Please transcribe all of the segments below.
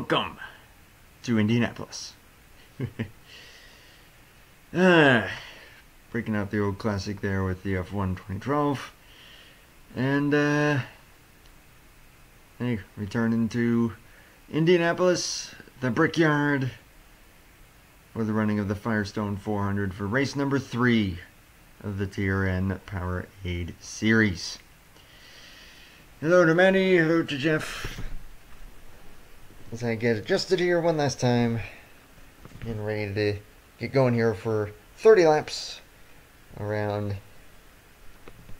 Welcome to Indianapolis. Breaking out the old classic there with the F1 2012. And, hey, returning to Indianapolis, the Brickyard, for the running of the Firestone 400 for race number 3 of the TRN PowerAde series. Hello to Manny, hello to Jeff. As I get adjusted here one last time, getting ready to get going here for 30 laps around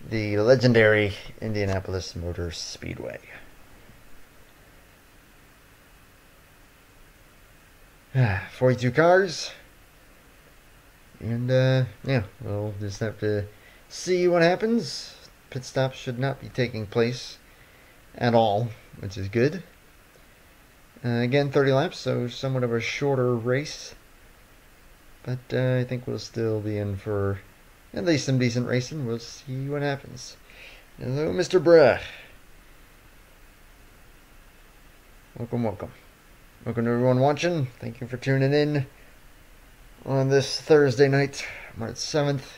the legendary Indianapolis Motor Speedway. Ah, 42 cars, and yeah, we'll just have to see what happens. Pit stops should not be taking place at all, which is good. Again, 30 laps, so somewhat of a shorter race. But I think we'll still be in for at least some decent racing. We'll see what happens. Hello, Mr. Bruh. Welcome, welcome. Welcome to everyone watching. Thank you for tuning in on this Thursday night, March 7th.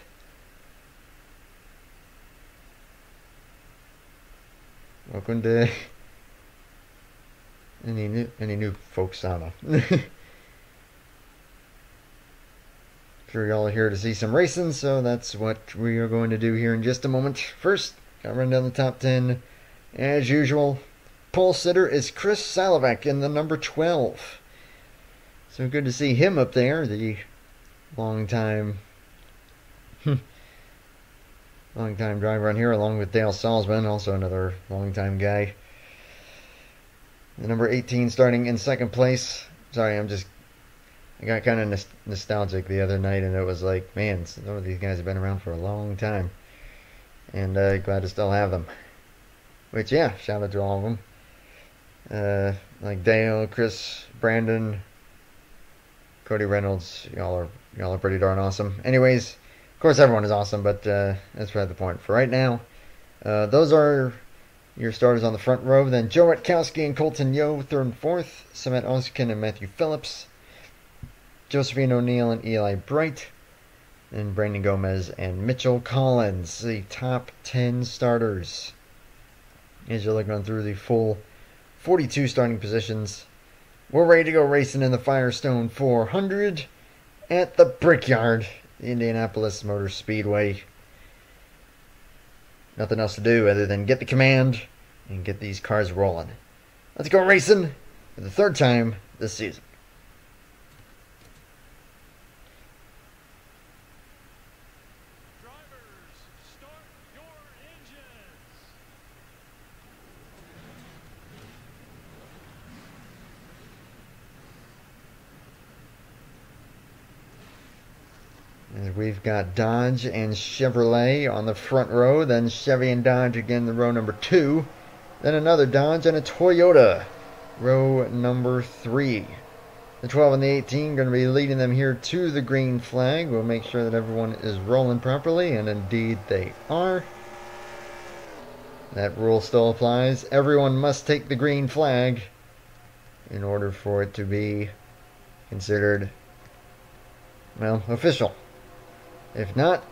Welcome to any new folks, I don't know. Sure y'all are here to see some racing, so that's what we are going to do here in just a moment. First, gotta run down the top 10 as usual. Pole sitter is Chris Salovak in the number 12. So good to see him up there, the long-time driver on here, along with Dale Salzman, also another long-time guy. The number 18 starting in second place. Sorry, I got kind of nostalgic the other night, and it was like, man, some of these guys have been around for a long time. And glad to still have them. Which, yeah, shout out to all of them. Like Dale, Chris, Brandon, Cody Reynolds, y'all are pretty darn awesome. Anyways, of course everyone is awesome, but that's right the point. For right now, those are your starters on the front row. Then Joe Rutkowski and Colton Yo, 3rd and 4th. Samet Oskin and Matthew Phillips. Josephine O'Neill and Eli Bright. And Brandon Gomez and Mitchell Collins, the top 10 starters. As you're looking through the full 42 starting positions, we're ready to go racing in the Firestone 400 at the Brickyard, the Indianapolis Motor Speedway. Nothing else to do other than get the command and get these cars rolling. Let's go racing for the 3rd time this season. Drivers, start your engines. And we've got Dodge and Chevrolet on the front row, then Chevy and Dodge again the row number 2, then another Dodge and a Toyota, row number 3. The 12 and the 18 going to be leading them here to the green flag. We'll make sure that everyone is rolling properly, and indeed they are. That rule still applies. Everyone must take the green flag in order for it to be considered, well, official. If not,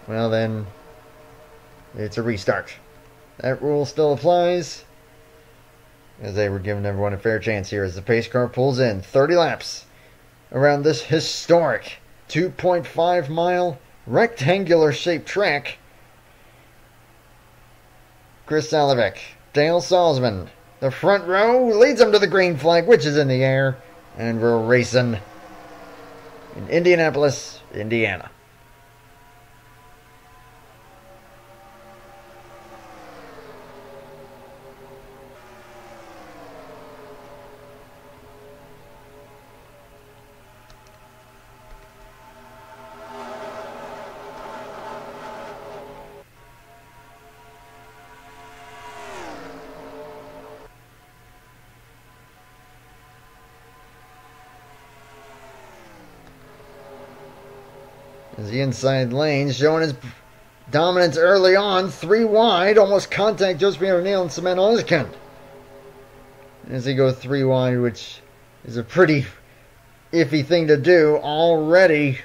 well then, it's a restart. That rule still applies, as they were giving everyone a fair chance here as the pace car pulls in 30 laps around this historic 2.5 mile rectangular shaped track. Chris Salovak, Dale Salzman, the front row leads them to the green flag, which is in the air, and we're racing in Indianapolis, Indiana. As the inside lane showing his dominance early on, 3 wide, almost contact Josephine O'Neill and Samet Oskin. as they go 3 wide, which is a pretty iffy thing to do already.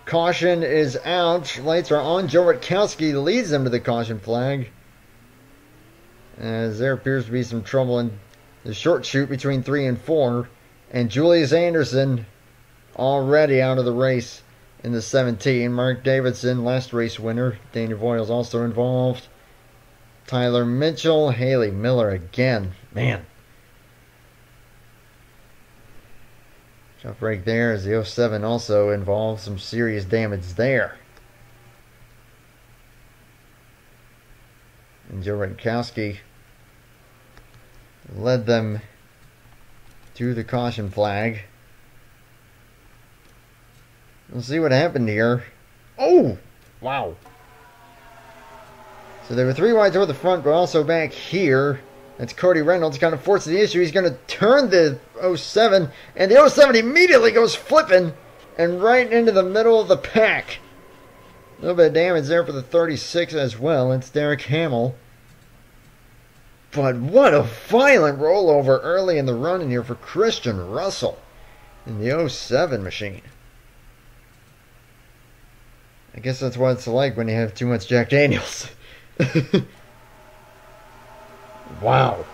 Caution is out. Lights are on. Joe Rutkowski leads them to the caution flag, as there appears to be some trouble in the short chute between 3 and 4. And Julius Anderson already out of the race in the 17. Mark Davidson, last race winner. Daniel Voiles also involved. Tyler Mitchell, Haley Miller again. Man. Tough break there as the 07 also involved. Some serious damage there. And Joe Rutkowski led them to the caution flag. We'll see what happened here. Oh! Wow. So they were 3 wide toward the front, but also back here. That's Cody Reynolds kind of forcing the issue. He's going to turn the 07, and the 07 immediately goes flipping and right into the middle of the pack. A little bit of damage there for the 36 as well. It's Derek Hamill. But what a violent rollover early in the run in here for Christian Russell in the 07 machine. I guess that's what it's like when you have too much Jack Daniels. Wow.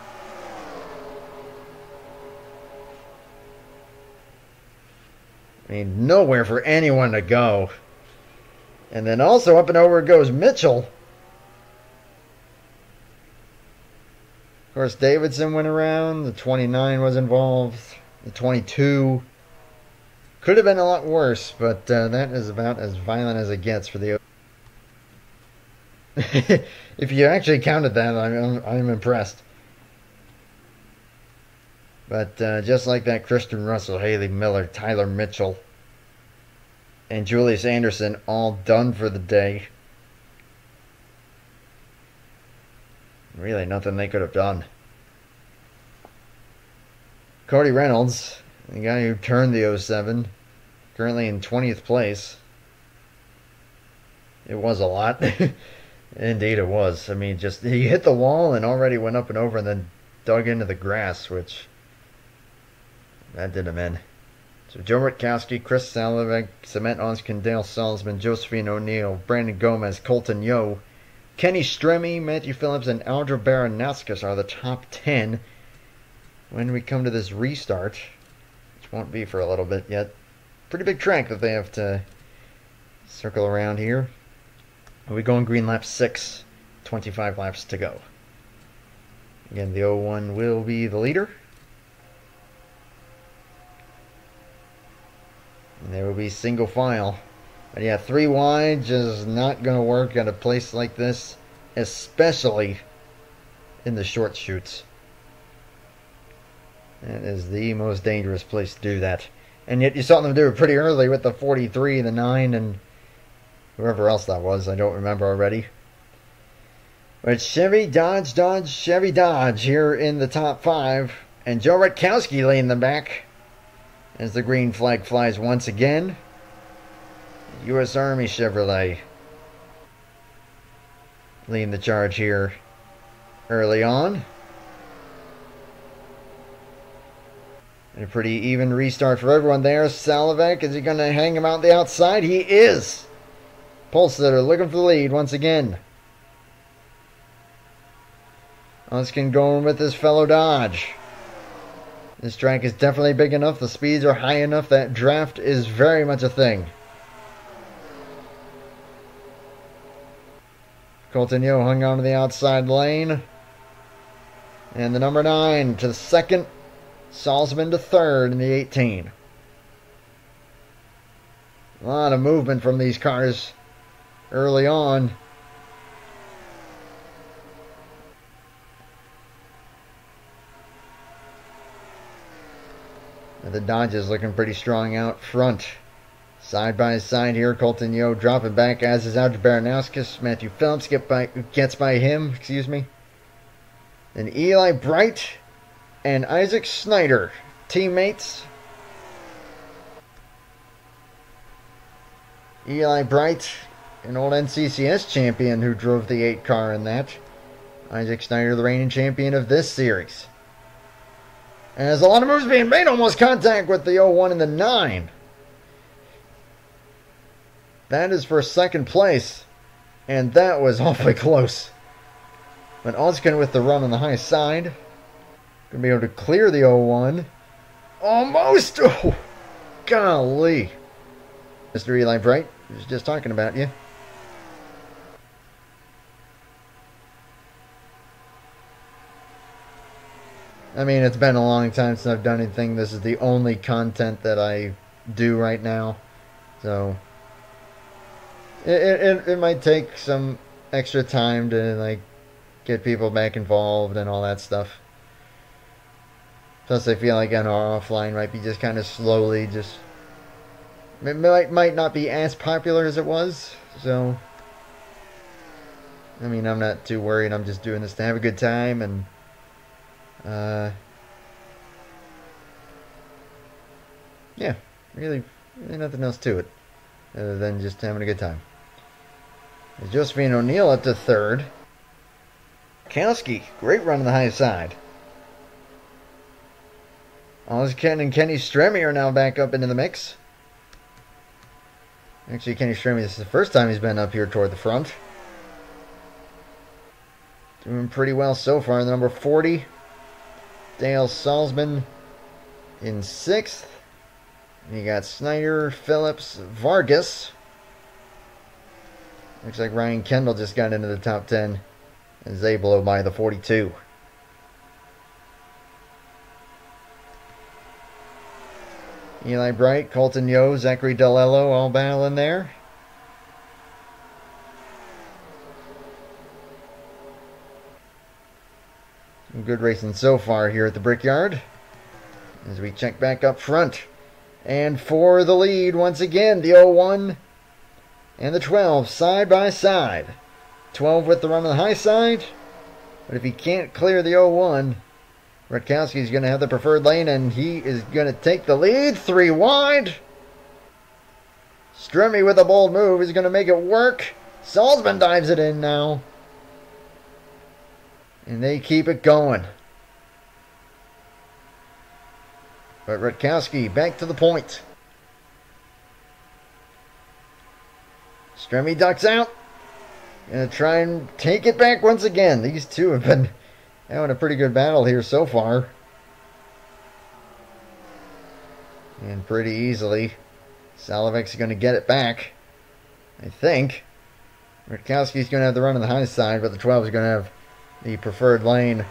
I mean, nowhere for anyone to go. And then also up and over goes Mitchell. Of course, Davidson went around. The 29 was involved. The 22 could have been a lot worse, but that is about as violent as it gets for the... If you actually counted that, I'm impressed. But just like that, Christian Russell, Haley Miller, Tyler Mitchell, and Julius Anderson all done for the day. Really nothing they could have done. Cody Reynolds, the guy who turned the 07, currently in 20th place. It was a lot. Indeed it was. I mean, just he hit the wall and already went up and over and then dug into the grass, which that did him in. So Joe Rutkowski, Chris Salovek, Cement Onskin, Dale Salzman, Josephine O'Neill, Brandon Gomez, Colton Yo, Kenny Stremme, Matthew Phillips, and Aldra Baranowskis are the top 10 when we come to this restart, which won't be for a little bit yet. Pretty big track that they have to circle around here. We go on green lap 6, 25 laps to go. Again, the 01 will be the leader. And there will be single file. But yeah, 3 wide just not going to work at a place like this, especially in the short chutes. That is the most dangerous place to do that. And yet you saw them do it pretty early with the 43, the 9, and whoever else that was. I don't remember already. But Chevy, Dodge, Dodge, Chevy, Dodge here in the top 5. And Joe Rutkowski laying them back as the green flag flies once again. U.S. Army Chevrolet leading the charge here early on. And a pretty even restart for everyone there. Salovek, is he going to hang him out the outside? He is. Polsitter looking for the lead once again. Onskin going with his fellow Dodge. This track is definitely big enough. The speeds are high enough. That draft is very much a thing. Colton Yo hung on to the outside lane. And the number 9 to the second. Salzman to third in the 18. A lot of movement from these cars early on. The Dodge is looking pretty strong out front. Side by side here, Colton Yo dropping back, as is Aldra Baranowskis. Matthew Phillips gets by him, excuse me. Then Eli Bright and Isaac Snyder, teammates. Eli Bright, an old NCCS champion who drove the 8 car in that. Isaac Snyder, the reigning champion of this series. As a lot of moves being made, almost contact with the 01 and the 9. That is for second place. And that was awfully close. But Ozkin with the run on the high side. Going to be able to clear the 01. Almost! Oh, golly. Mr. Eli Bright was just talking about you. I mean, it's been a long time since I've done anything. This is the only content that I do right now. So, it might take some extra time to, like, get people back involved and all that stuff. Plus, I feel like on our offline might be just kind of slowly just... It might not be as popular as it was. So, I mean, I'm not too worried. I'm just doing this to have a good time and... yeah, really nothing else to it other than just having a good time. There's Josephine O'Neill up to third. Kowski, great run on the high side. Ozkin and Kenny Stremme are now back up into the mix. Actually, Kenny Stremme, this is the first time he's been up here toward the front. Doing pretty well so far. The number 40, Dale Salzman in 6th. And you got Snyder, Phillips, Vargas. Looks like Ryan Kendall just got into the top 10 as they blow by the 42. Eli Bright, Colton Yo, Zachary DeLello all battling there. Some good racing so far here at the Brickyard. As we check back up front. And for the lead, once again, the 01 and the 12 side by side. 12 with the run on the high side. But if he can't clear the 01, Rutkowski is going to have the preferred lane, and he is going to take the lead. 3 wide. Stremme with a bold move is going to make it work. Salzman dives it in now. And they keep it going. But Rutkowski back to the point. Stremme ducks out. Gonna try and take it back once again. These two have been having a pretty good battle here so far. And pretty easily. Salovic's going to get it back, I think. Rutkowski's going to have the run on the high side, but the 12 is going to have the preferred lane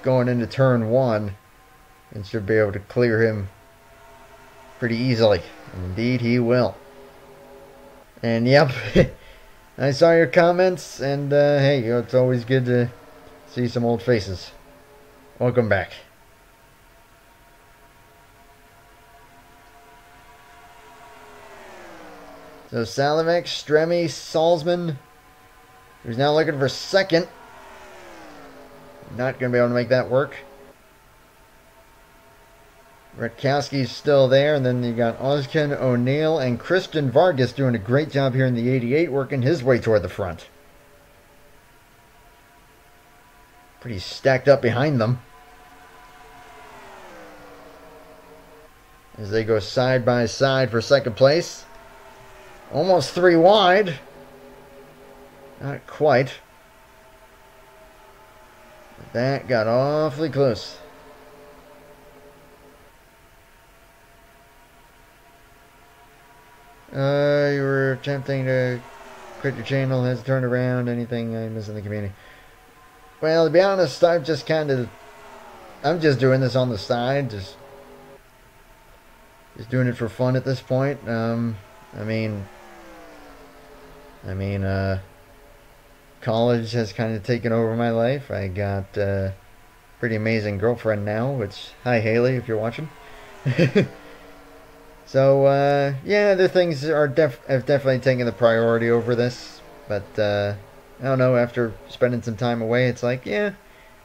going into turn 1. And should be able to clear him pretty easily. And indeed he will. And yep, I saw your comments, and hey, it's always good to see some old faces. Welcome back. So Salovic, Stremme, Salzman, who's now looking for second. Not going to be able to make that work. Rutkowski's still there, and then you got Ozkin, O'Neill, and Christian Vargas doing a great job here in the 88, working his way toward the front. Pretty stacked up behind them. As they go side by side for second place. Almost 3 wide. Not quite. But that got awfully close. You were attempting to quit your channel, has turned around, anything I miss in the community? Well, to be honest, I'm just doing this on the side, just doing it for fun at this point. College has kind of taken over my life. I got a pretty amazing girlfriend now, which, hi Haley, if you're watching. So, yeah, other things have definitely taken the priority over this. But, I don't know, after spending some time away, it's like, yeah,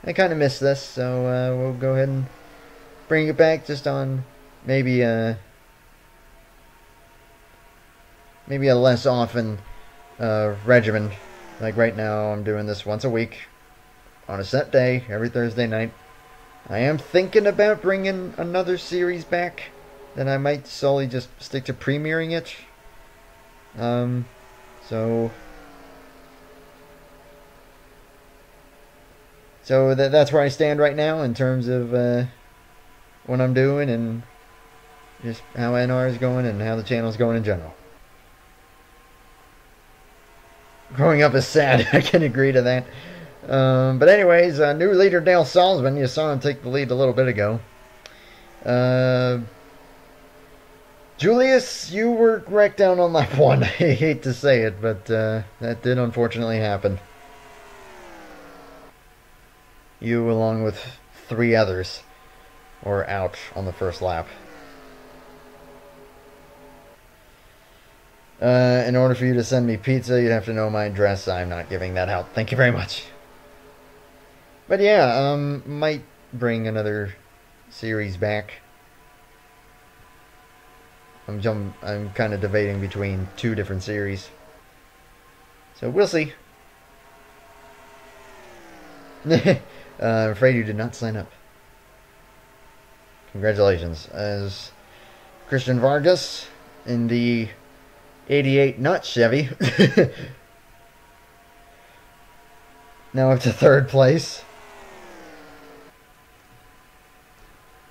I kind of miss this. So, we'll go ahead and bring it back just on maybe a less often regimen. Like right now, I'm doing this once a week on a set day, every Thursday night. I am thinking about bringing another series back. Then I might solely just stick to premiering it. So that's where I stand right now in terms of what I'm doing and just how NR is going and how the channel's going in general. Growing up is sad. I can agree to that. But anyways, new leader Dale Salzman. You saw him take the lead a little bit ago. Julius, you were wrecked down on lap 1. I hate to say it, but that did unfortunately happen. You, along with 3 others, were out on the first lap. In order for you to send me pizza, you'd have to know my address. I'm not giving that out. Thank you very much. But yeah, might bring another series back. I'm kind of debating between 2 different series. So we'll see. I'm afraid you did not sign up. Congratulations. As Christian Vargas in the 88 not Chevy. Now up to 3rd place.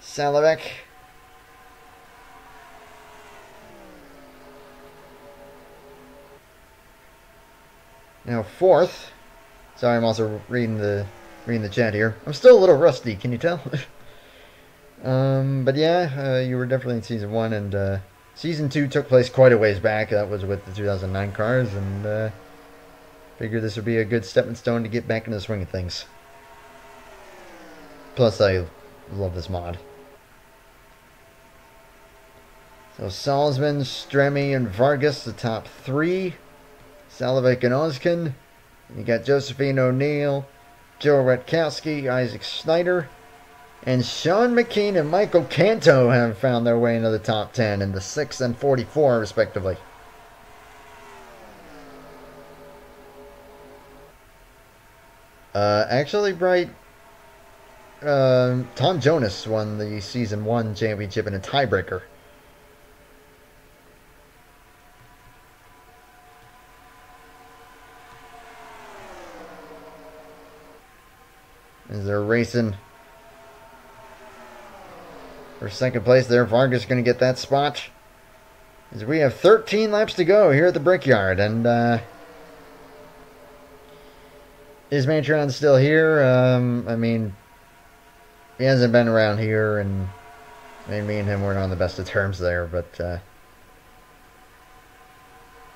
Salavec. Now 4th. Sorry, I'm also reading the chat here. I'm still a little rusty, can you tell? But yeah, you were definitely in Season 1, and Season 2 took place quite a ways back. That was with the 2009 cars, and figured this would be a good stepping stone to get back into the swing of things. Plus, I love this mod. So Salzman, Stremme, and Vargas, the top 3. Salavec and Oskin. You got Josephine O'Neill, Joe Rutkowski, Isaac Snyder, and Sean McKean and Michael Canto have found their way into the top 10 in the 6 and 44, respectively. Actually, Bright, Tom Jonas won the Season 1 championship in a tiebreaker. As they're racing for 2nd place there, Vargas going to get that spot. As we have 13 laps to go here at the Brickyard, and is Mantron still here? I mean, he hasn't been around here, and I mean, me and him weren't on the best of terms there, but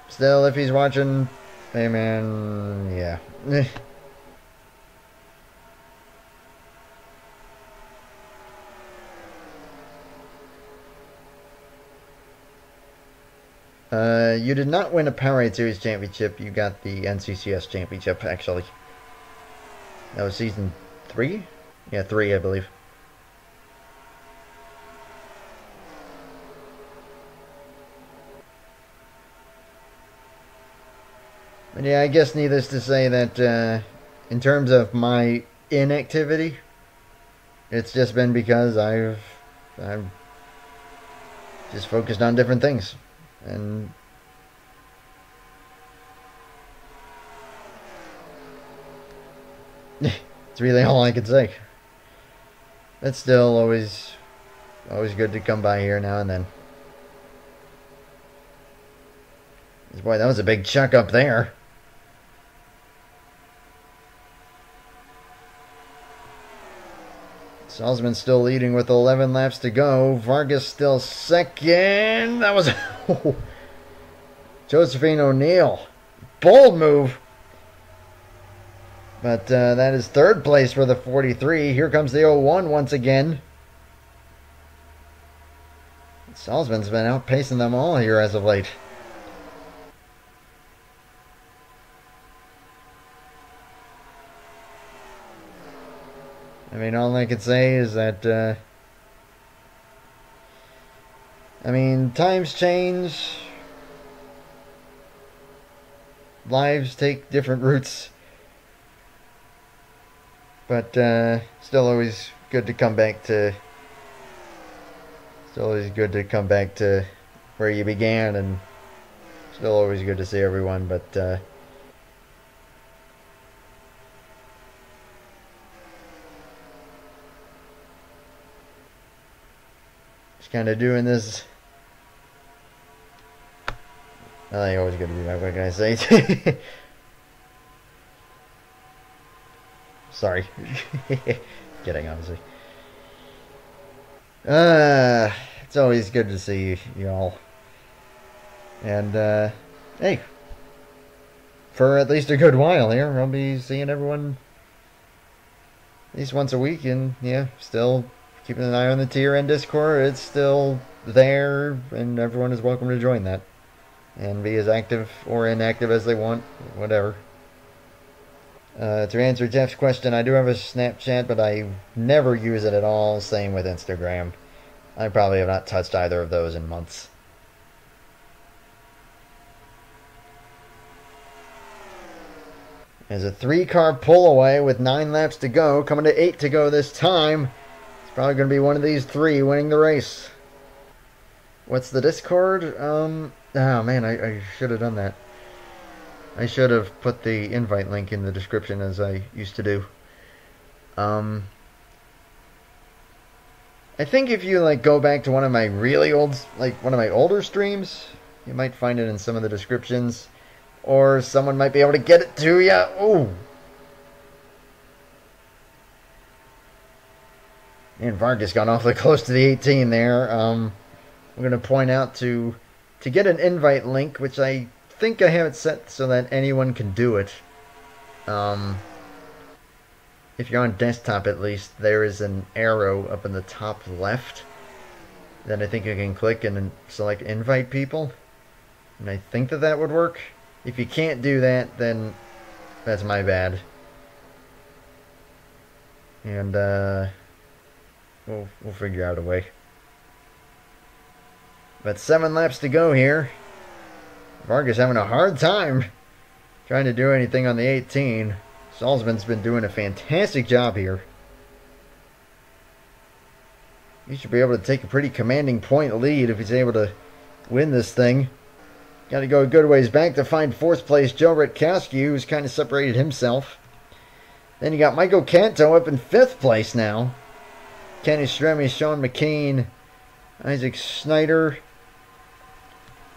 still, if he's watching, hey man, yeah. You did not win a PowerAde Series championship. You got the NCCS championship, actually. That was Season 3? Yeah, 3, I believe. But yeah, I guess needless to say that in terms of my inactivity, it's just been because I've just focused on different things. And it's really all I can say. It's still always good to come by here now and then. Boy, that was a big chuck up there. Salzman still leading with 11 laps to go. Vargas still 2nd. That was Josephine O'Neill. Bold move. But that is 3rd place for the 43. Here comes the 01 once again. Salzman's been outpacing them all here as of late. I mean, all I could say is that, I mean, times change. Lives take different routes. But still always good to come back to. It's always good to come back to where you began, and still always good to see everyone. But just kind of doing this. I always good to be back. What can I say? Sorry. Kidding, obviously. It's always good to see you all. And, hey, for at least a good while here, I'll be seeing everyone at least once a week. And, yeah, still keeping an eye on the TRN Discord. It's still there, and everyone is welcome to join that. And be as active or inactive as they want, whatever. To answer Jeff's question, I do have a Snapchat, but I never use it at all. Same with Instagram. I probably have not touched either of those in months. There's a 3-car pull away with 9 laps to go. Coming to 8 to go this time. It's probably going to be one of these 3 winning the race. What's the Discord? Oh man, I should have done that. I should have put the invite link in the description as I used to do. I think if you go back to one of my really old, one of my older streams, you might find it in some of the descriptions, or someone might be able to get it to you. Oh, and Vargas got awfully close to the 18 there. I'm going to point out to get an invite link, which I think I have it set so that anyone can do it. If you're on desktop, at least, there is an arrow up in the top left that I think you can click and select invite people. And I think that would work. If you can't do that, then that's my bad. And we'll figure out a way. But 7 laps to go here. Vargas having a hard time trying to do anything on the 18. Salzman's been doing a fantastic job here. He should be able to take a pretty commanding point lead if he's able to win this thing. Got to go a good ways back to find 4th place Joe Rutkowski, who's kind of separated himself. Then you got Michael Canto up in 5th place now. Kenny Stremme, Sean McKean, Isaac Snyder,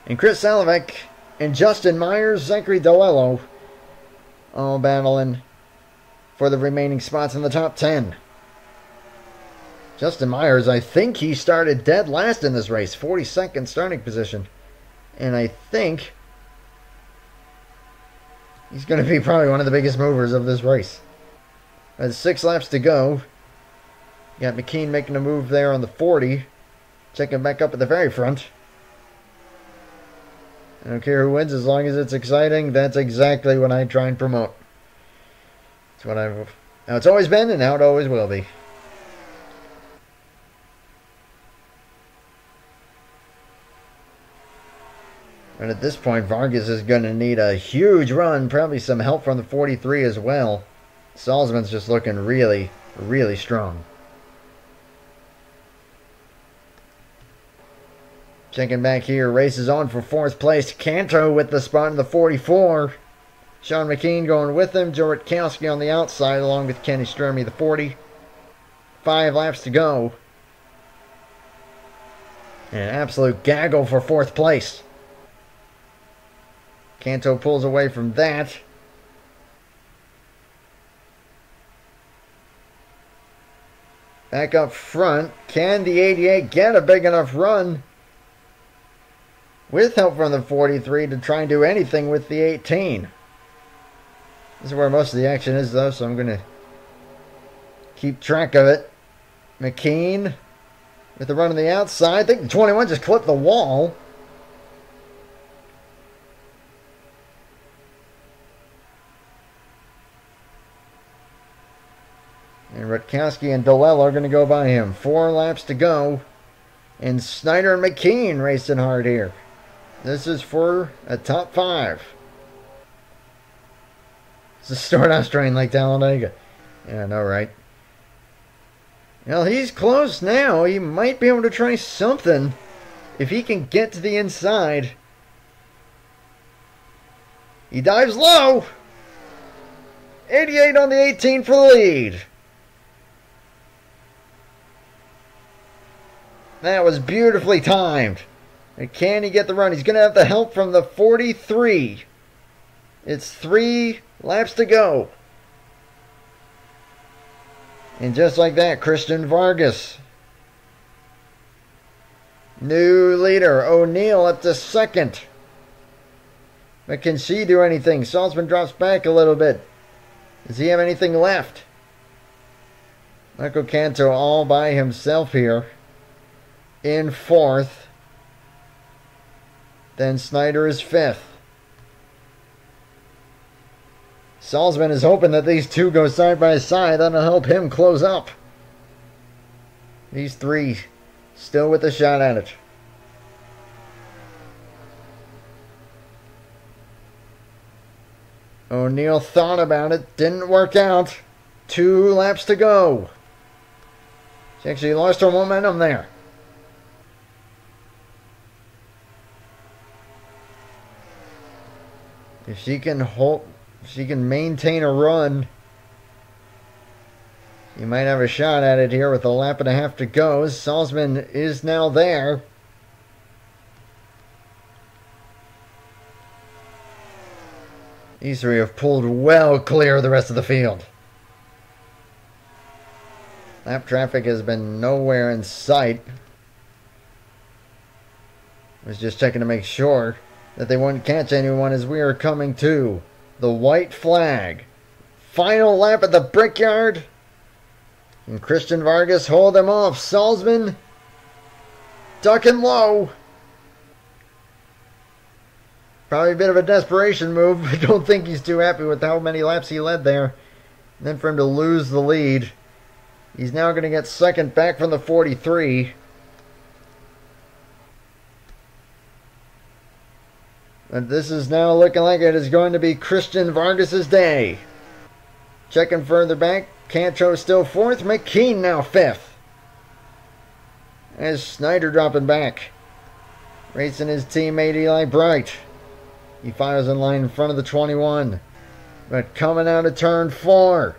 and Chris Salovek, and Justin Myers, Zachary Doello, all battling for the remaining spots in the top 10. Justin Myers, I think he started dead last in this race, 42nd starting position. And I think he's going to be probably one of the biggest movers of this race. There's 6 laps to go. You got McKean making a move there on the 40. Checking back up at the very front. I don't care who wins as long as it's exciting. That's exactly what I try and promote. It's what how it's always been and how it always will be. And at this point, Vargas is going to need a huge run. Probably some help from the 43 as well. Salzman's just looking really, really strong. Checking back here, race is on for 4th place. Canto with the spot in the 44. Sean McKean going with him. Joe Rutkowski on the outside along with Kenny Stremme, the 40. 5 laps to go. And an absolute gaggle for 4th place. Canto pulls away from that. Back up front. Can the 88 get a big enough run with help from the 43 to try and do anything with the 18? This is where most of the action is, though, so I'm going to keep track of it. McKean with the run on the outside. I think the 21 just clipped the wall. And Rutkowski and Doello are going to go by him. 4 laps to go. And Snyder and McKean racing hard here. This is for a top 5. It's a Stardust train like Talladega. Yeah, I know, right? Well, he's close now. He might be able to try something if he can get to the inside. He dives low. 88 on the 18 for the lead. That was beautifully timed. And can he get the run? He's going to have the help from the 43. It's 3 laps to go. And just like that, Christian Vargas. New leader, O'Neill up to second. But can she do anything? Salzman drops back a little bit. Does he have anything left? Michael Canto all by himself here. In 4th. Then Snyder is 5th. Salzman is hoping that these two go side by side. That'll help him close up. These 3 still with a shot at it. O'Neill thought about it. Didn't work out. 2 laps to go. She actually lost her momentum there. If she can maintain a run, you might have a shot at it here with a lap and a half to go. Salzman is now there. These 3 have pulled well clear of the rest of the field. Lap traffic has been nowhere in sight. Was just checking to make sure that they wouldn't catch anyone as we are coming to the white flag. Final lap at the Brickyard. Can Christian Vargas hold them off? Salzman ducking low. Probably a bit of a desperation move. I don't think he's too happy with how many laps he led there. And then for him to lose the lead. He's now going to get second back from the 43. But this is now looking like it is going to be Christian Vargas' day. Checking further back. Canto still 4th. McKean now 5th. As Snyder dropping back. Racing his teammate Eli Bright. He fires in line in front of the 21. But coming out of turn 4.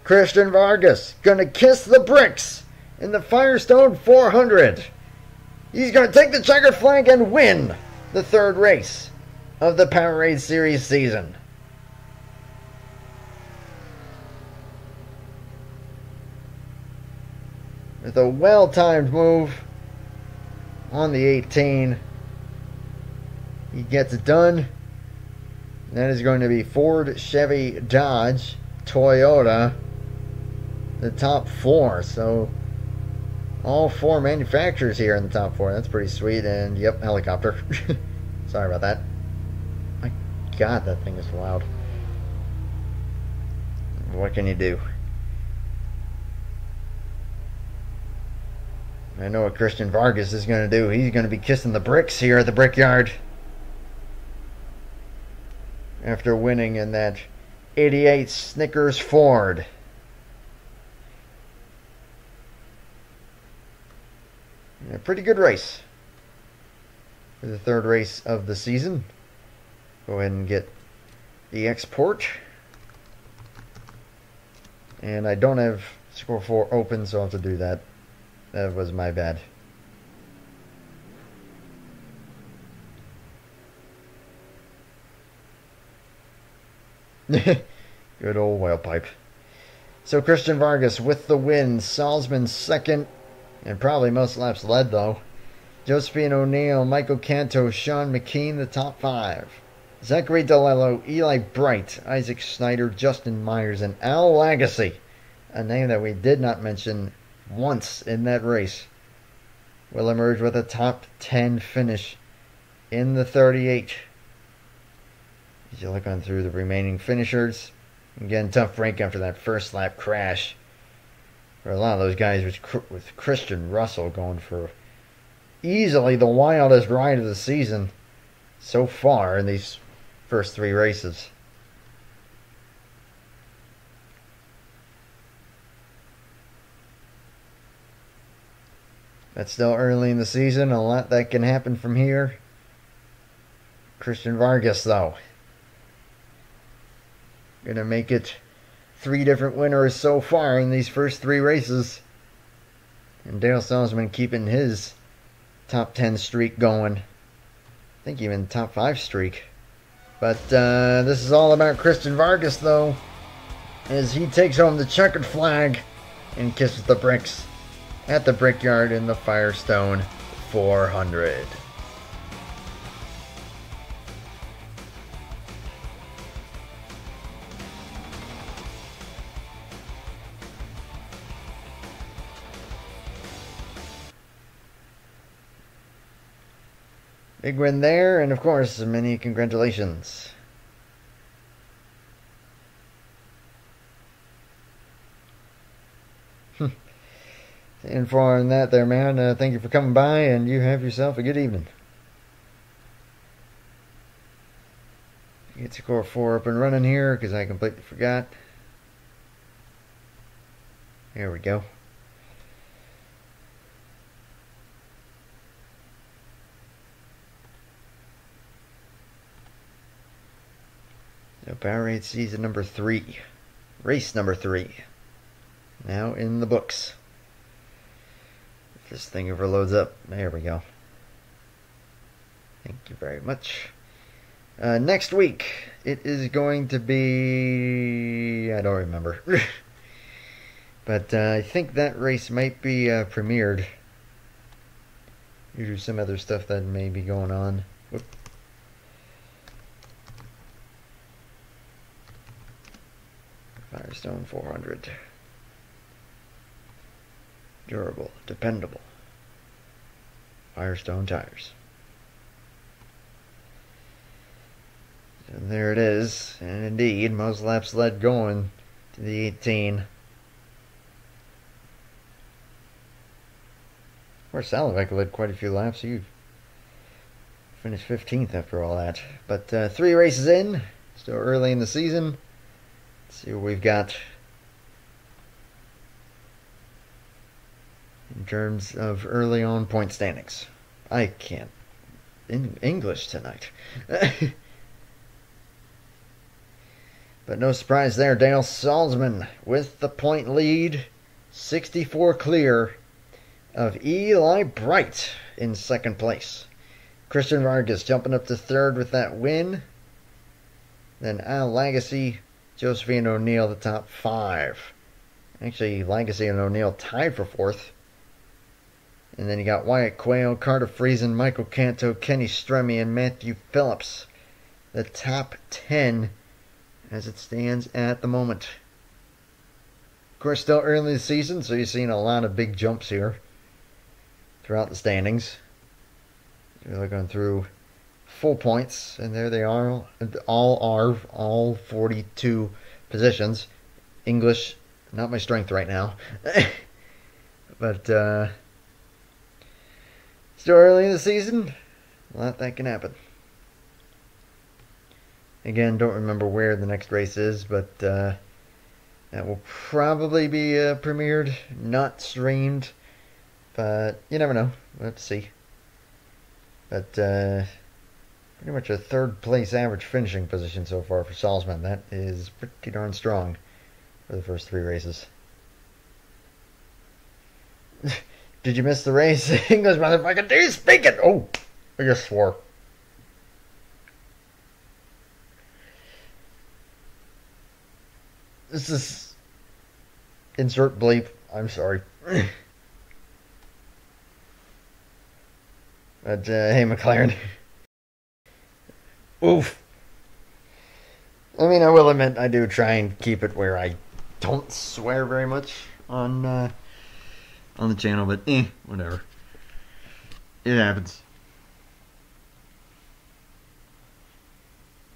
Christian Vargas going to kiss the bricks in the Firestone 400. He's going to take the checkered flag and win the 3rd race of the PowerAde Series season. With a well-timed move on the 18. He gets it done. That is going to be Ford, Chevy, Dodge, Toyota. The top 4. So all 4 manufacturers here in the top 4. That's pretty sweet. And yep, helicopter. Sorry about that. My God, that thing is loud. What can you do? I know what Christian Vargas is going to do. He's going to be kissing the bricks here at the Brickyard. After winning in that 88 Snickers Ford. A pretty good race for the 3rd race of the season. Go ahead and get the export. And I don't have score 4 open, so I'll have to do that. That was my bad. Good old whale pipe. So Christian Vargas with the win. Salzman 2nd. And probably most laps led, though. Josephine O'Neill, Michael Canto, Sean McKean, the top 5. Zachary DeLello, Eli Bright, Isaac Snyder, Justin Myers, and Al Lagasse. A name that we did not mention once in that race. Will emerge with a top 10 finish in the 38. As you look on through the remaining finishers. Again, tough break after that first lap crash. For a lot of those guys with Christian Russell going for easily the wildest ride of the season so far in these first 3 races. That's still early in the season. A lot that can happen from here. Christian Vargas, though, gonna make it 3 different winners so far in these first 3 races. And Dale Salzman keeping his top 10 streak going. I think even top 5 streak. But this is all about Christian Vargas, though, as he takes home the checkered flag and kisses the bricks at the Brickyard in the Firestone 400. Big win there, and of course, many congratulations. And for that there, man, thank you for coming by, and you have yourself a good evening. Get your core 4 up and running here, because I completely forgot. There we go. So PowerAde season number 3. Race number 3. Now in the books. If this thing ever loads up. There we go. Thank you very much. Next week, it is going to be... I don't remember. But I think that race might be premiered. Due to some other stuff that may be going on. Whoop. Firestone 400. Durable, dependable. Firestone tires. And there it is. And indeed, most laps led going to the 18. Of course, Salovek led quite a few laps. He finished 15th after all that. But 3 races in. Still early in the season. Let's see what we've got in terms of early on point standings. I can't in English tonight. But no surprise there. Dale Salzman with the point lead. 64 clear of Eli Bright in second place. Christian Vargas jumping up to third with that win. Then Al Lagasse, Josephine O'Neill, the top 5. Actually, Lagasse and O'Neill tied for 4th. And then you got Wyatt Quayle, Carter Friesen, Michael Canto, Kenny Stremme, and Matthew Phillips. The top 10 as it stands at the moment. Of course, still early in the season, so you're seeing a lot of big jumps here throughout the standings. You're looking through full points, and there they are. All 42 positions. English, not my strength right now. But still early in the season. A lot that can happen. Again, don't remember where the next race is, but that will probably be premiered, not streamed. But you never know. We'll have to see. But pretty much a 3rd place average finishing position so far for Salzman. That is pretty darn strong for the first 3 races. Did you miss the race? English motherfucker, do you speak it? Oh, I just swore. This is... insert bleep. I'm sorry. But, hey, McLaren. Oof. I mean, I will admit, I do try and keep it where I don't swear very much on the channel, but whatever. It happens.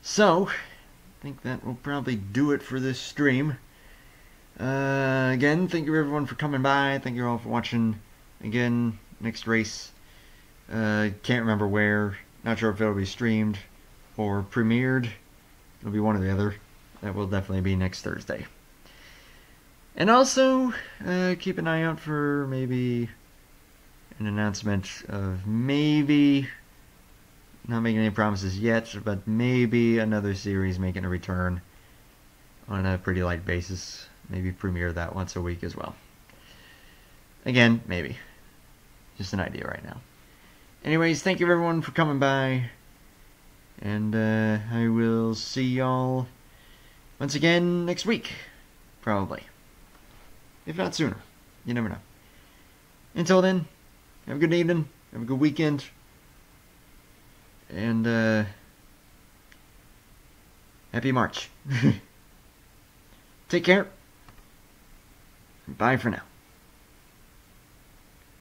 So, I think that will probably do it for this stream. Again, thank you everyone for coming by. Thank you all for watching. Again, next race. Can't remember where. Not sure if it'll be streamed or premiered. It'll be one or the other. That will definitely be next Thursday. And also, keep an eye out for maybe an announcement of maybe, not making any promises yet, but maybe another series making a return on a pretty light basis. Maybe premiere that once a week as well. Again, maybe. Just an idea right now. Anyways, thank you everyone for coming by. And I will see y'all once again next week. Probably. If not sooner. You never know. Until then, have a good evening. Have a good weekend. And happy March. Take care. Bye for now.